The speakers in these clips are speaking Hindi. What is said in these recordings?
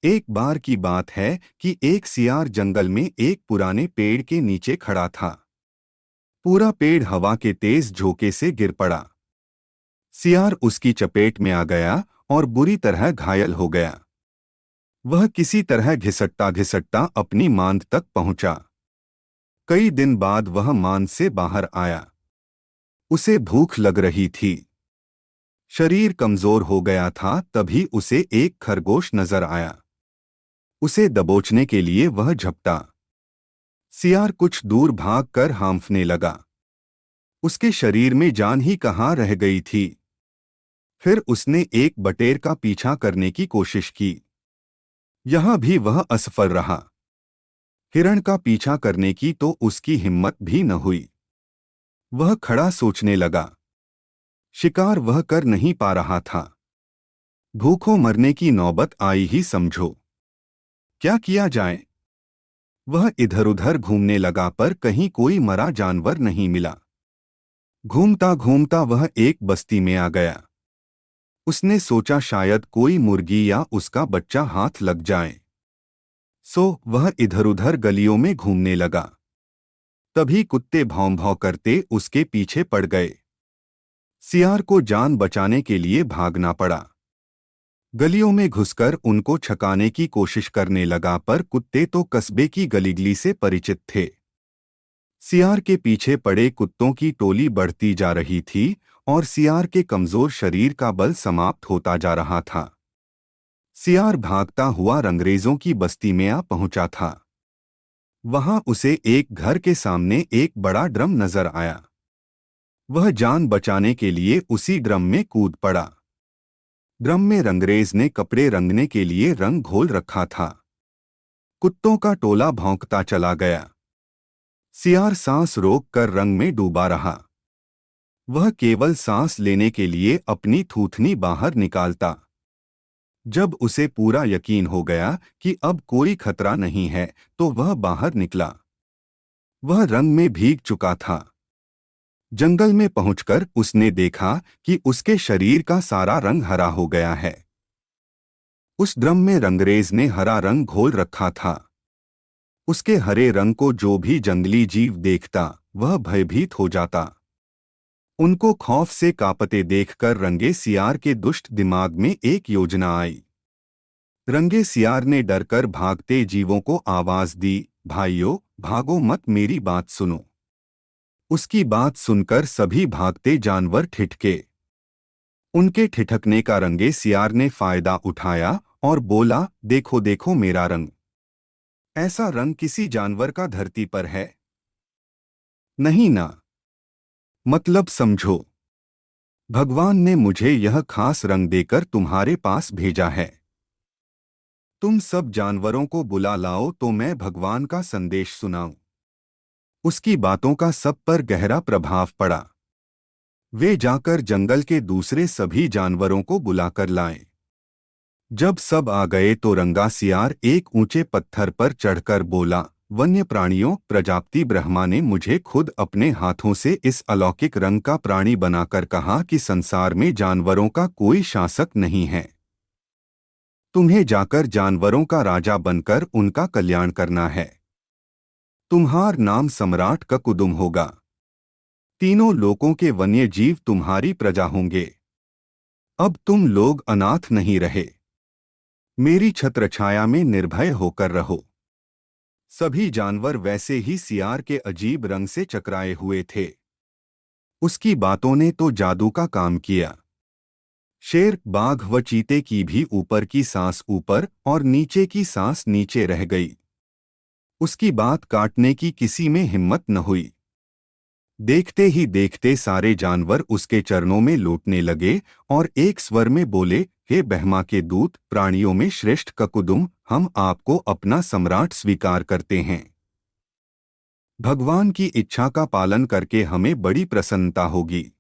एक बार की बात है कि एक सियार जंगल में एक पुराने पेड़ के नीचे खड़ा था। पूरा पेड़ हवा के तेज झोंके से गिर पड़ा। सियार उसकी चपेट में आ गया और बुरी तरह घायल हो गया। वह किसी तरह घिसटता घिसटता अपनी मांद तक पहुंचा। कई दिन बाद वह मांद से बाहर आया। उसे भूख लग रही थी। शरीर कमजोर हो गया था। तभी उसे एक खरगोश नजर आया। उसे दबोचने के लिए वह झपटा। सियार कुछ दूर भागकर हांफने लगा। उसके शरीर में जान ही कहाँ रह गई थी। फिर उसने एक बटेर का पीछा करने की कोशिश की। यहां भी वह असफल रहा। हिरण का पीछा करने की तो उसकी हिम्मत भी न हुई। वह खड़ा सोचने लगा। शिकार वह कर नहीं पा रहा था। भूखों मरने की नौबत आई ही समझो। क्या किया जाए? वह इधर-उधर घूमने लगा पर कहीं कोई मरा जानवर नहीं मिला। घूमता घूमता वह एक बस्ती में आ गया। उसने सोचा शायद कोई मुर्गी या उसका बच्चा हाथ लग जाए। सो वह इधर-उधर गलियों में घूमने लगा। तभी कुत्ते भौं भौं करते उसके पीछे पड़ गए। सियार को जान बचाने के लिए भागना पड़ा। गलियों में घुसकर उनको छकाने की कोशिश करने लगा पर कुत्ते तो कस्बे की गलीगली से परिचित थे। सियार के पीछे पड़े कुत्तों की टोली बढ़ती जा रही थी और सियार के कमजोर शरीर का बल समाप्त होता जा रहा था। सियार भागता हुआ रंगरेजों की बस्ती में आ पहुंचा था। वहां उसे एक घर के सामने एक बड़ा ड्रम नजर आया। वह जान बचाने के लिए उसी ड्रम में कूद पड़ा। ड्रम में रंगरेज ने कपड़े रंगने के लिए रंग घोल रखा था। कुत्तों का टोला भौंकता चला गया। सियार सांस रोक कर रंग में डूबा रहा। वह केवल सांस लेने के लिए अपनी थूथनी बाहर निकालता। जब उसे पूरा यकीन हो गया कि अब कोई खतरा नहीं है तो वह बाहर निकला। वह रंग में भीग चुका था। जंगल में पहुंचकर उसने देखा कि उसके शरीर का सारा रंग हरा हो गया है। उस ड्रम में रंगरेज ने हरा रंग घोल रखा था। उसके हरे रंग को जो भी जंगली जीव देखता वह भयभीत हो जाता। उनको खौफ से कांपते देखकर रंगे सियार के दुष्ट दिमाग में एक योजना आई। रंगे सियार ने डरकर भागते जीवों को आवाज दी, भाइयों भागो मत, मेरी बात सुनो। उसकी बात सुनकर सभी भागते जानवर ठिठके। उनके ठिठकने का रंगे सियार ने फायदा उठाया और बोला, देखो देखो मेरा रंग। ऐसा रंग किसी जानवर का धरती पर है नहीं ना। मतलब समझो। भगवान ने मुझे यह खास रंग देकर तुम्हारे पास भेजा है। तुम सब जानवरों को बुला लाओ तो मैं भगवान का संदेश सुनाऊं। उसकी बातों का सब पर गहरा प्रभाव पड़ा। वे जाकर जंगल के दूसरे सभी जानवरों को बुलाकर लाए। जब सब आ गए तो रंगा सियार एक ऊंचे पत्थर पर चढ़कर बोला, वन्य प्राणियों, प्रजापति ब्रह्मा ने मुझे खुद अपने हाथों से इस अलौकिक रंग का प्राणी बनाकर कहा कि संसार में जानवरों का कोई शासक नहीं है। तुम्हें जाकर जानवरों का राजा बनकर उनका कल्याण करना है। तुम्हार नाम सम्राट ककुदुम होगा। तीनों लोकों के वन्य जीव तुम्हारी प्रजा होंगे। अब तुम लोग अनाथ नहीं रहे। मेरी छत्रछाया में निर्भय होकर रहो। सभी जानवर वैसे ही सियार के अजीब रंग से चकराए हुए थे। उसकी बातों ने तो जादू का काम किया। शेर, बाघ व चीते की भी ऊपर की सांस ऊपर और नीचे की सांस नीचे रह गई। उसकी बात काटने की किसी में हिम्मत न हुई। देखते ही देखते सारे जानवर उसके चरणों में लौटने लगे और एक स्वर में बोले, हे ब्रह्मा के दूत, प्राणियों में श्रेष्ठ ककुदुम, हम आपको अपना सम्राट स्वीकार करते हैं। भगवान की इच्छा का पालन करके हमें बड़ी प्रसन्नता होगी।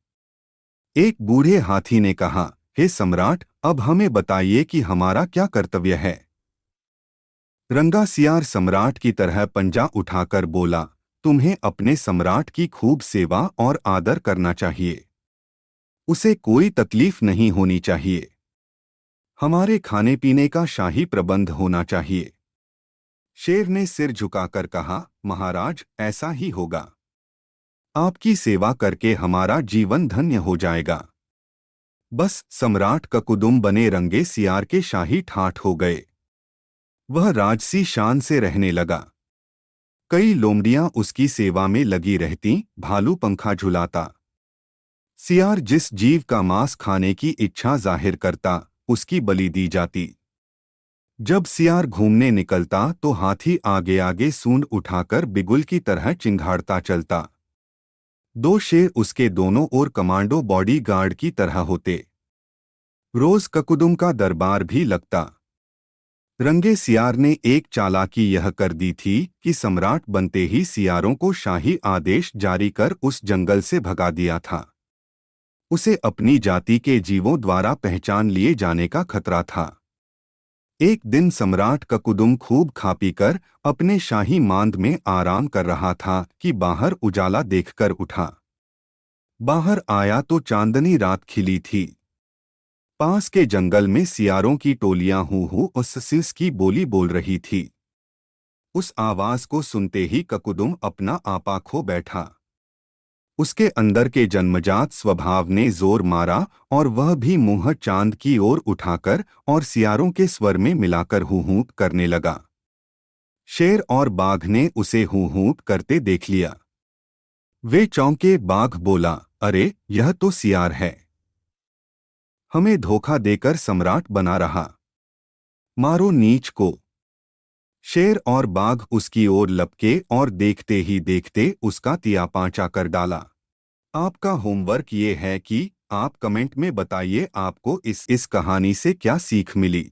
एक बूढ़े हाथी ने कहा, हे सम्राट, अब हमें बताइए कि हमारा क्या कर्तव्य है। रंगा सियार सम्राट की तरह पंजा उठाकर बोला, तुम्हें अपने सम्राट की खूब सेवा और आदर करना चाहिए। उसे कोई तकलीफ नहीं होनी चाहिए। हमारे खाने पीने का शाही प्रबंध होना चाहिए। शेर ने सिर झुकाकर कहा, महाराज, ऐसा ही होगा। आपकी सेवा करके हमारा जीवन धन्य हो जाएगा। बस सम्राट ककुदुम बने रंगे सियार के शाही ठाठ हो गए। वह राजसी शान से रहने लगा। कई लोमड़ियां उसकी सेवा में लगी रहती, भालू पंखा झुलाता। सियार जिस जीव का मांस खाने की इच्छा जाहिर करता, उसकी बलि दी जाती। जब सियार घूमने निकलता तो हाथी आगे आगे सूंड उठाकर बिगुल की तरह चिंघाड़ता चलता। दो शेर उसके दोनों ओर कमांडो बॉडी गार्ड की तरह होते। रोज ककुदुम का दरबार भी लगता। रंगे सियार ने एक चालाकी यह कर दी थी कि सम्राट बनते ही सियारों को शाही आदेश जारी कर उस जंगल से भगा दिया था। उसे अपनी जाति के जीवों द्वारा पहचान लिए जाने का खतरा था। एक दिन सम्राट ककुदुम खूब खा पीकर अपने शाही मांद में आराम कर रहा था कि बाहर उजाला देखकर उठा। बाहर आया तो चांदनी रात खिली थी। पास के जंगल में सियारों की टोलियां हू हू उस की बोली बोल रही थी। उस आवाज को सुनते ही ककुदुम अपना आपा खो बैठा। उसके अंदर के जन्मजात स्वभाव ने जोर मारा और वह भी मुंह चांद की ओर उठाकर और सियारों के स्वर में मिलाकर हू हू करने लगा। शेर और बाघ ने उसे हू हू करते देख लिया। वे चौंके। बाघ बोला, अरे, यह तो सियार है। हमें धोखा देकर सम्राट बना रहा। मारो नीच को। शेर और बाघ उसकी ओर लपके और देखते ही देखते उसका तियापांचा कर डाला। आपका होमवर्क ये है कि आप कमेंट में बताइए आपको इस कहानी से क्या सीख मिली।